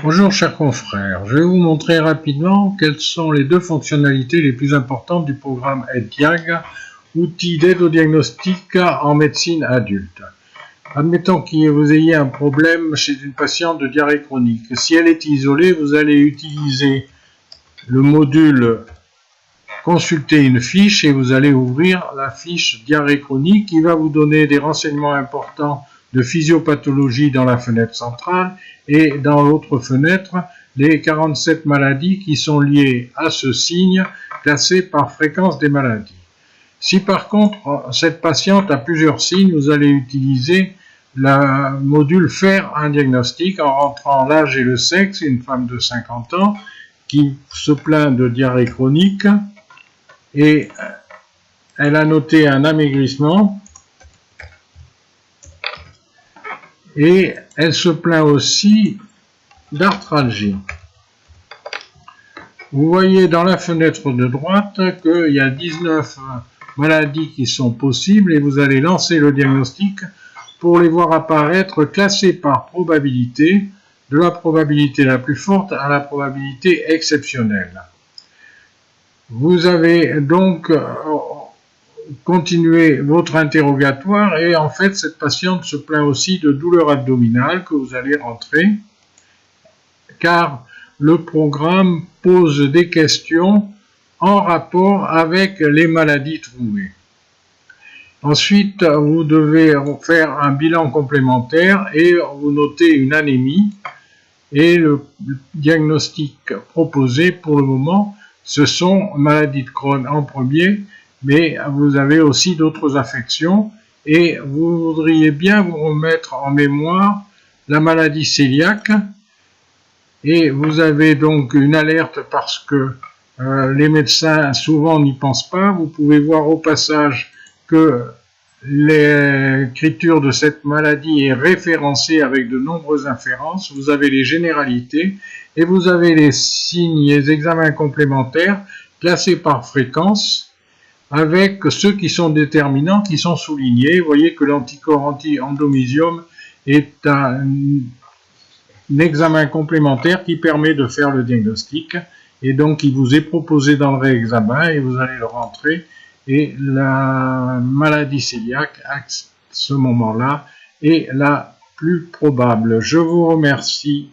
Bonjour chers confrères, je vais vous montrer rapidement quelles sont les deux fonctionnalités les plus importantes du programme EdDiag, outil d'aide au diagnostic en médecine adulte. Admettons que vous ayez un problème chez une patiente de diarrhée chronique. Si elle est isolée, vous allez utiliser le module Consulter une fiche et vous allez ouvrir la fiche diarrhée chronique qui va vous donner des renseignements importants de physiopathologie dans la fenêtre centrale et dans l'autre fenêtre les 47 maladies qui sont liées à ce signe classé par fréquence des maladies. Si par contre cette patiente a plusieurs signes, vous allez utiliser le module Faire un diagnostic en rentrant l'âge et le sexe, une femme de 50 ans qui se plaint de diarrhée chronique et elle a noté un amaigrissement et elle se plaint aussi d'arthralgie. Vous voyez dans la fenêtre de droite qu'il y a 19 maladies qui sont possibles et vous allez lancer le diagnostic pour les voir apparaître classées par probabilité, de la probabilité la plus forte à la probabilité exceptionnelle. Vous avez donc continué votre interrogatoire et en fait cette patiente se plaint aussi de douleurs abdominales que vous allez rentrer car le programme pose des questions en rapport avec les maladies trouvées. Ensuite, vous devez faire un bilan complémentaire et vous notez une anémie et le diagnostic proposé pour le moment, ce sont maladies de Crohn en premier, mais vous avez aussi d'autres affections et vous voudriez bien vous remettre en mémoire la maladie cœliaque et vous avez donc une alerte parce que les médecins souvent n'y pensent pas. Vous pouvez voir au passage que l'écriture de cette maladie est référencée avec de nombreuses inférences. Vous avez les généralités et vous avez les signes et les examens complémentaires classés par fréquence avec ceux qui sont déterminants, qui sont soulignés. Vous voyez que l'anticorps anti-endomysium est un examen complémentaire qui permet de faire le diagnostic et donc il vous est proposé dans le réexamen et vous allez le rentrer et la maladie cœliaque à ce moment-là est la plus probable. Je vous remercie